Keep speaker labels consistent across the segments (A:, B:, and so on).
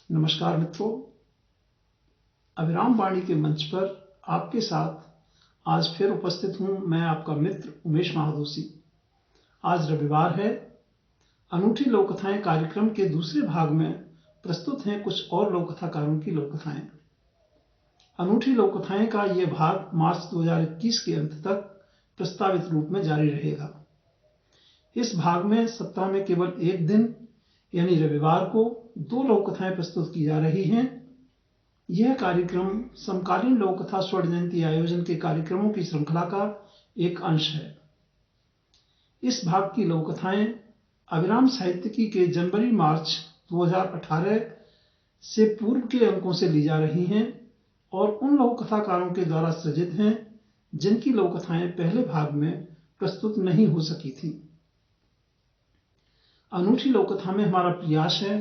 A: नमस्कार मित्रों, अविराम वाणी के मंच पर आपके साथ आज फिर उपस्थित हूं मैं आपका मित्र उमेश महादोशी। आज रविवार है। अनूठी लोककथाएं कार्यक्रम के दूसरे भाग में प्रस्तुत हैं कुछ और लोककथाकारों की लोककथाएं। अनूठी लोककथाएं का यह भाग मार्च 2021 के अंत तक प्रस्तावित रूप में जारी रहेगा। इस भाग में सप्ताह में केवल एक दिन यानी रविवार को 2 लोककथाएं प्रस्तुत की जा रही हैं। यह कार्यक्रम समकालीन लोककथा स्वर्ण जयंती आयोजन के कार्यक्रमों की श्रृंखला का एक अंश है। इस भाग की लोककथाएं अविराम साहित्यिकी के जनवरी-मार्च 2018 से पूर्व के अंकों से ली जा रही हैं और उन लोककथाकारों के द्वारा सृजित हैं जिनकी लोककथाएं पहले भाग में प्रस्तुत नहीं हो सकी थी। अनूठी लोककथा में हमारा प्रयास है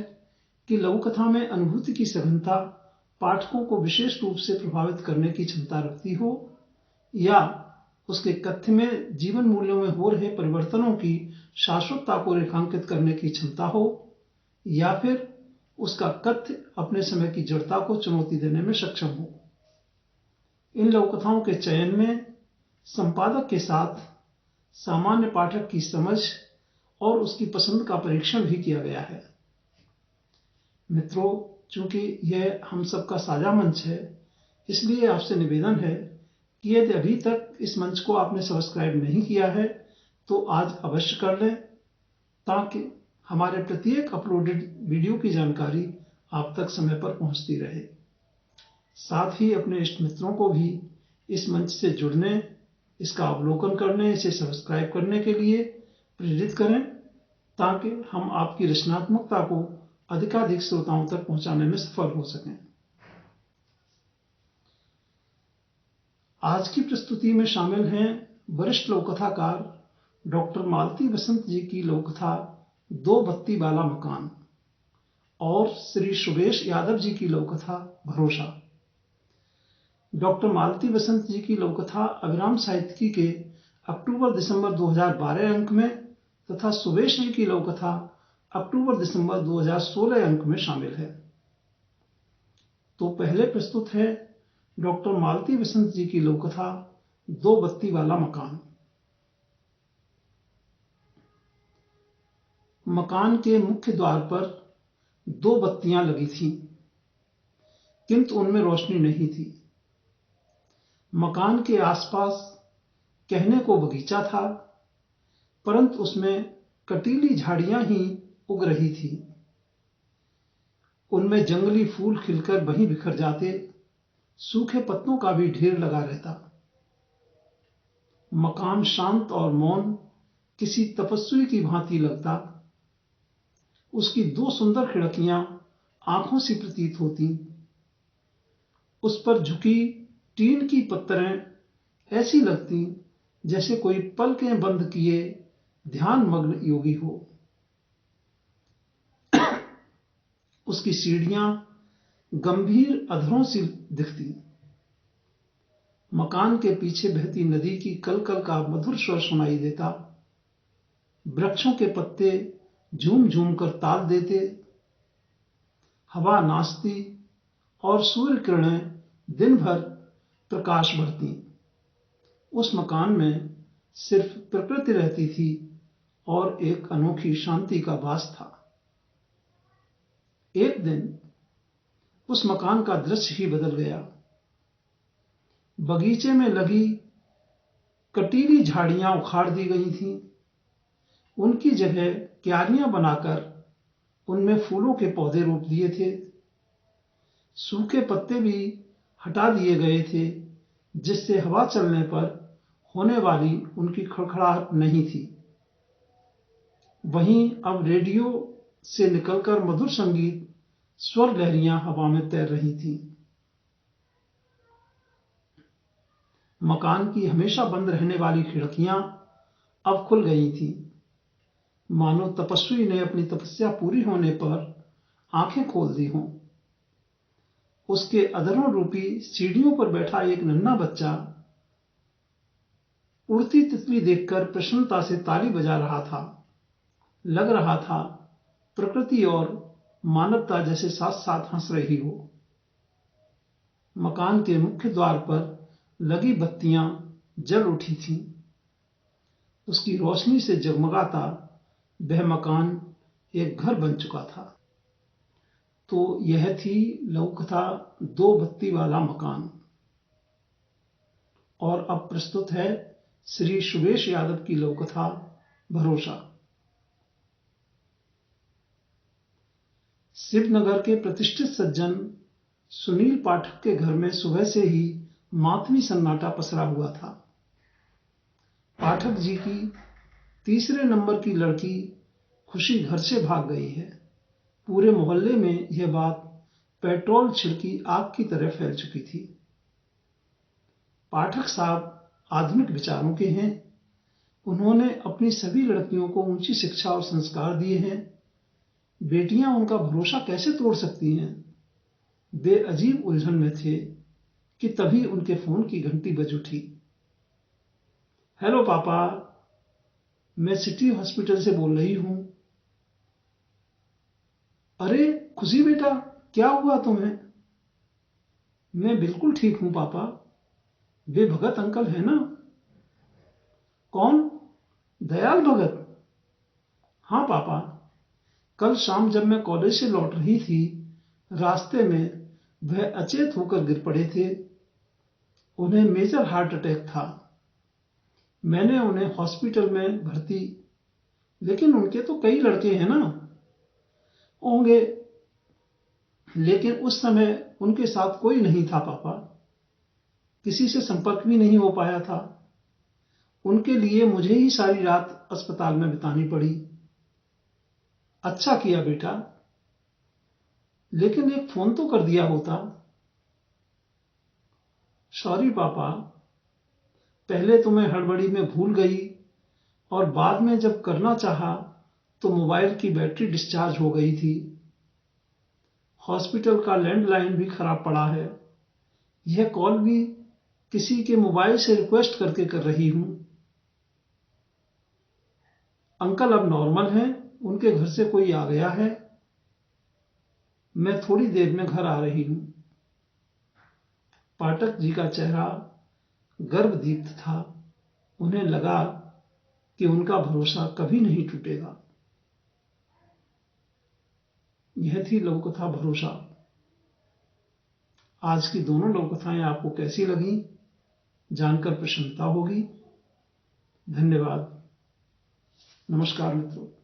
A: कि लघुकथा में अनुभूति की सघनता पाठकों को विशेष रूप से प्रभावित करने की क्षमता रखती हो, या उसके कथ्य में जीवन मूल्यों में हो रहे परिवर्तनों की शाश्वतता को रेखांकित करने की क्षमता हो, या फिर उसका कथ्य अपने समय की जड़ता को चुनौती देने में सक्षम हो। इन लघुकथाओं के चयन में संपादक के साथ सामान्य पाठक की समझ और उसकी पसंद का परीक्षण भी किया गया है। मित्रों, चूंकि यह हम सबका साझा मंच है, इसलिए आपसे निवेदन है कि यदि अभी तक इस मंच को आपने सब्सक्राइब नहीं किया है तो आज अवश्य कर लें, ताकि हमारे प्रत्येक अपलोडेड वीडियो की जानकारी आप तक समय पर पहुंचती रहे। साथ ही अपने इष्ट मित्रों को भी इस मंच से जुड़ने, इसका अवलोकन करने, इसे सब्सक्राइब करने के लिए प्रेरित करें, ताकि हम आपकी रचनात्मकता को अधिकाधिक श्रोताओं तक पहुंचाने में सफल हो सकें। आज की प्रस्तुति में शामिल हैं वरिष्ठ लोककथाकार डॉक्टर मालती बसंत जी की लोककथा 2 बत्ती वाला मकान और श्री सुरेश यादव जी की लोककथा भरोसा। डॉक्टर मालती बसंत जी की लोककथा अविराम साहित्यिकी के अक्टूबर-दिसंबर 2012 अंक में तथा सुरेश जी की लोककथा अक्टूबर-दिसंबर 2016 अंक में शामिल है। तो पहले प्रस्तुत है डॉक्टर मालती बसंत जी की लोककथा 2 बत्ती वाला मकान। मकान के मुख्य द्वार पर 2 बत्तियां लगी थीं, किंतु उनमें रोशनी नहीं थी। मकान के आसपास कहने को बगीचा था, परंतु उसमें कटीली झाड़ियां ही उग रही थी। उनमें जंगली फूल खिलकर वहीं बिखर जाते, सूखे पत्तों का भी ढेर लगा रहता। मकान शांत और मौन किसी तपस्वी की भांति लगता। उसकी 2 सुंदर खिड़कियां आंखों सी प्रतीत होती। उस पर झुकी टीन की पत्तरें ऐसी लगती जैसे कोई पलकें बंद किए ध्यानमग्न योगी हो। उसकी सीढ़ियां गंभीर अधरों सी दिखती। मकान के पीछे बहती नदी की कलकल का मधुर स्वर सुनाई देता। वृक्षों के पत्ते झूम झूम कर ताल देते। हवा नाचती और सूर्य किरणें दिन भर प्रकाश भरती। उस मकान में सिर्फ प्रकृति रहती थी और एक अनोखी शांति का वास था। एक दिन उस मकान का दृश्य ही बदल गया। बगीचे में लगी कटीली झाड़ियां उखाड़ दी गई थीं। उनकी जगह क्यारियां बनाकर उनमें फूलों के पौधे रोप दिए थे। सूखे पत्ते भी हटा दिए गए थे, जिससे हवा चलने पर होने वाली उनकी खड़खड़ाहट नहीं थी। वहीं अब रेडियो से निकलकर मधुर संगीत स्वर लहरियां हवा में तैर रही थीं। मकान की हमेशा बंद रहने वाली खिड़कियां अब खुल गई थीं, मानो तपस्वी ने अपनी तपस्या पूरी होने पर आंखें खोल दी हों। उसके अधरों रूपी सीढ़ियों पर बैठा एक नन्हा बच्चा उड़ती तितली देखकर प्रसन्नता से ताली बजा रहा था। लग रहा था प्रकृति और मानवता जैसे साथ साथ हंस रही हो। मकान के मुख्य द्वार पर लगी बत्तियां जल उठी थीं। उसकी रोशनी से जगमगाता वह मकान एक घर बन चुका था। तो यह थी लघु कथा दो बत्ती वाला मकान। और अब प्रस्तुत है श्री सुरेश यादव की लघु कथा भरोसा। शिवनगर के प्रतिष्ठित सज्जन सुनील पाठक के घर में सुबह से ही मातमी सन्नाटा पसरा हुआ था। पाठक जी की तीसरे नंबर की लड़की खुशी घर से भाग गई है। पूरे मोहल्ले में यह बात पेट्रोल छिड़की आग की तरह फैल चुकी थी। पाठक साहब आधुनिक विचारों के हैं। उन्होंने अपनी सभी लड़कियों को ऊंची शिक्षा और संस्कार दिए हैं। बेटियां उनका भरोसा कैसे तोड़ सकती हैं? वे अजीब उलझन में थे कि तभी उनके फोन की घंटी बज उठी। हेलो पापा, मैं सिटी हॉस्पिटल से बोल रही हूं। अरे खुशी बेटा, क्या हुआ तुम्हें? मैं बिल्कुल ठीक हूं पापा। वे भगत अंकल है ना? कौन? दयाल भगत? हाँ पापा, कल शाम जब मैं कॉलेज से लौट रही थी, रास्ते में वह अचेत होकर गिर पड़े थे। उन्हें मेजर हार्ट अटैक था। मैंने उन्हें हॉस्पिटल में भर्ती, लेकिन उनके तो कई लड़के हैं ना? होंगे, लेकिन उस समय उनके साथ कोई नहीं था पापा। किसी से संपर्क भी नहीं हो पाया था। उनके लिए मुझे ही सारी रात अस्पताल में बितानी पड़ी। अच्छा किया बेटा, लेकिन एक फोन तो कर दिया होता। सॉरी पापा, पहले तो मैं हड़बड़ी में भूल गई और बाद में जब करना चाहा तो मोबाइल की बैटरी डिस्चार्ज हो गई थी। हॉस्पिटल का लैंडलाइन भी खराब पड़ा है। यह कॉल भी किसी के मोबाइल से रिक्वेस्ट करके कर रही हूं। अंकल अब नॉर्मल हैं, उनके घर से कोई आ गया है। मैं थोड़ी देर में घर आ रही हूं। पाठक जी का चेहरा गर्वदीप्त था। उन्हें लगा कि उनका भरोसा कभी नहीं टूटेगा। यह थी लघु कथा भरोसा। आज की दोनों लघु कथाएं आपको कैसी लगी, जानकर प्रसन्नता होगी। धन्यवाद। नमस्कार मित्रों।